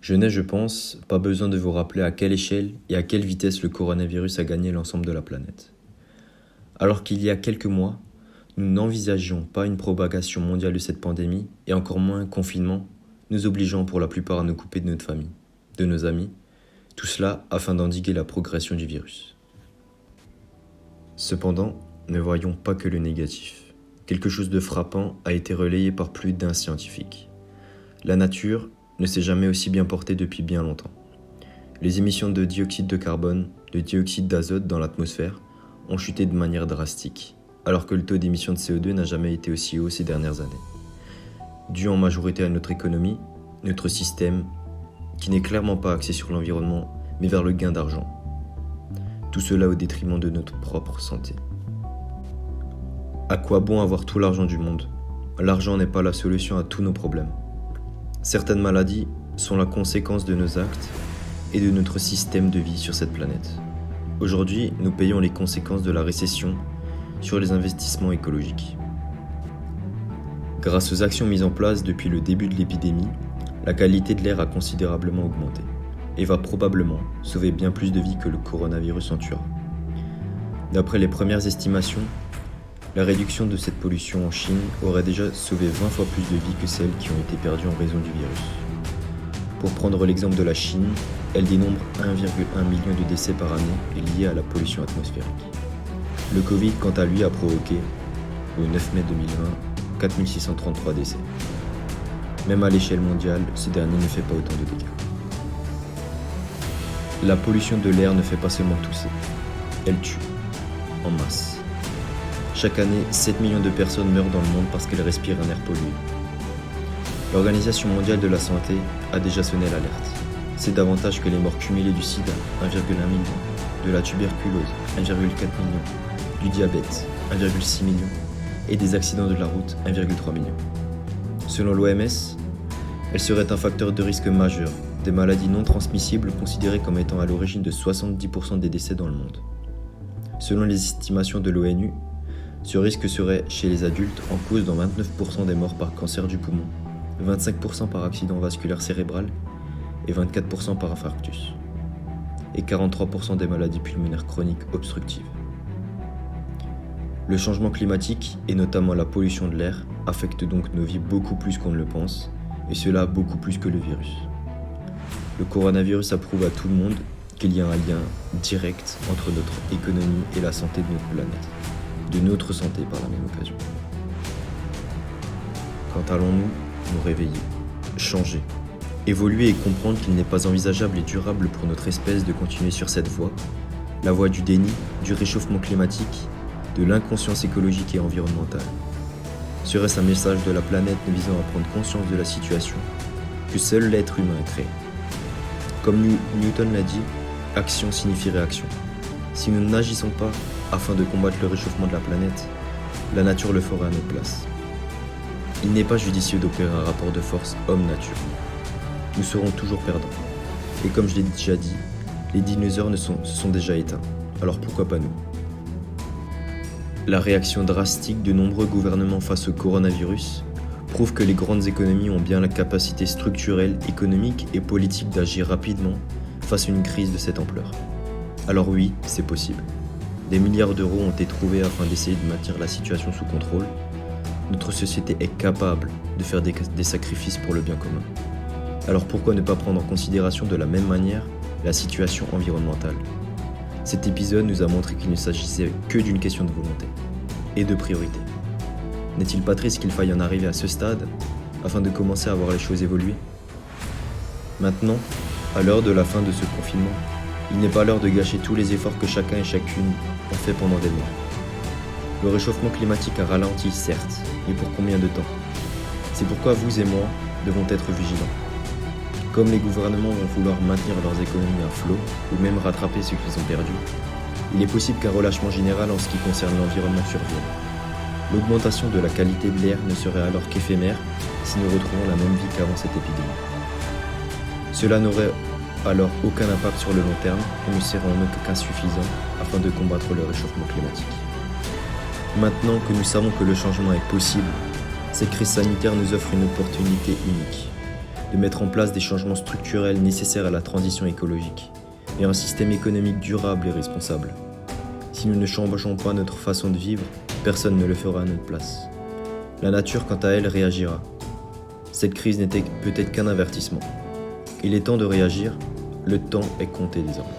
Je n'ai, je pense, pas besoin de vous rappeler à quelle échelle et à quelle vitesse le coronavirus a gagné l'ensemble de la planète. Alors qu'il y a quelques mois, nous n'envisagions pas une propagation mondiale de cette pandémie et encore moins un confinement, nous obligeant pour la plupart à nous couper de notre famille, de nos amis, tout cela afin d'endiguer la progression du virus. Cependant, ne voyons pas que le négatif. Quelque chose de frappant a été relayé par plus d'un scientifique. La nature ne s'est jamais aussi bien portée depuis bien longtemps. Les émissions de dioxyde de carbone, de dioxyde d'azote dans l'atmosphère ont chuté de manière drastique, alors que le taux d'émission de CO2 n'a jamais été aussi haut ces dernières années. Dû en majorité à notre économie, notre système, qui n'est clairement pas axé sur l'environnement, mais vers le gain d'argent. Tout cela au détriment de notre propre santé. À quoi bon avoir tout l'argent du monde ? L'argent n'est pas la solution à tous nos problèmes. Certaines maladies sont la conséquence de nos actes et de notre système de vie sur cette planète. Aujourd'hui, nous payons les conséquences de la récession sur les investissements écologiques. Grâce aux actions mises en place depuis le début de l'épidémie, la qualité de l'air a considérablement augmenté et va probablement sauver bien plus de vies que le coronavirus en tuera. D'après les premières estimations, la réduction de cette pollution en Chine aurait déjà sauvé 20 fois plus de vies que celles qui ont été perdues en raison du virus. Pour prendre l'exemple de la Chine, elle dénombre 1,1 million de décès par année liés à la pollution atmosphérique. Le Covid, quant à lui, a provoqué, au 9 mai 2020, 4633 décès. Même à l'échelle mondiale, ce dernier ne fait pas autant de dégâts. La pollution de l'air ne fait pas seulement tousser, elle tue, en masse. Chaque année, 7 millions de personnes meurent dans le monde parce qu'elles respirent un air pollué. L'Organisation mondiale de la santé a déjà sonné l'alerte. C'est davantage que les morts cumulées du sida, 1,1 million, de la tuberculose, 1,4 million, du diabète, 1,6 million, et des accidents de la route, 1,3 million. Selon l'OMS, elle serait un facteur de risque majeur des maladies non transmissibles considérées comme étant à l'origine de 70% des décès dans le monde. Selon les estimations de l'ONU, ce risque serait chez les adultes en cause dans 29% des morts par cancer du poumon, 25% par accident vasculaire cérébral et 24% par infarctus, et 43% des maladies pulmonaires chroniques obstructives. Le changement climatique, et notamment la pollution de l'air, affecte donc nos vies beaucoup plus qu'on ne le pense, et cela beaucoup plus que le virus. Le coronavirus approuve à tout le monde qu'il y a un lien direct entre notre économie et la santé de notre planète, de notre santé par la même occasion. Quand allons-nous nous réveiller, changer, évoluer et comprendre qu'il n'est pas envisageable et durable pour notre espèce de continuer sur cette voie, la voie du déni, du réchauffement climatique, de l'inconscience écologique et environnementale? Serait-ce un message de la planète nous visant à prendre conscience de la situation que seul l'être humain a créée? Comme Newton l'a dit, action signifie réaction. Si nous n'agissons pas afin de combattre le réchauffement de la planète, la nature le fera à notre place. Il n'est pas judicieux d'opérer un rapport de force homme-nature. Nous serons toujours perdants. Et comme je l'ai déjà dit, les dinosaures se sont déjà éteints. Alors pourquoi pas nous? La réaction drastique de nombreux gouvernements face au coronavirus prouve que les grandes économies ont bien la capacité structurelle, économique et politique d'agir rapidement face à une crise de cette ampleur. Alors oui, c'est possible. Des milliards d'euros ont été trouvés afin d'essayer de maintenir la situation sous contrôle. Notre société est capable de faire des sacrifices pour le bien commun. Alors pourquoi ne pas prendre en considération de la même manière la situation environnementale? Cet épisode nous a montré qu'il ne s'agissait que d'une question de volonté et de priorité. N'est-il pas triste qu'il faille en arriver à ce stade afin de commencer à voir les choses évoluer? Maintenant, à l'heure de la fin de ce confinement, il n'est pas l'heure de gâcher tous les efforts que chacun et chacune ont fait pendant des mois. Le réchauffement climatique a ralenti, certes, mais pour combien de temps? C'est pourquoi vous et moi devons être vigilants. Comme les gouvernements vont vouloir maintenir leurs économies à flot, ou même rattraper ce qu'ils ont perdu, il est possible qu'un relâchement général en ce qui concerne l'environnement survienne. L'augmentation de la qualité de l'air ne serait alors qu'éphémère si nous retrouvons la même vie qu'avant cette épidémie. Cela n'aurait alors aucun impact sur le long terme et ne serait en aucun cas suffisant afin de combattre le réchauffement climatique. Maintenant que nous savons que le changement est possible, cette crise sanitaire nous offre une opportunité unique. de mettre en place des changements structurels nécessaires à la transition écologique et un système économique durable et responsable. Si nous ne changeons pas notre façon de vivre, personne ne le fera à notre place. La nature, quant à elle, réagira. Cette crise n'était peut-être qu'un avertissement. Il est temps de réagir, le temps est compté désormais.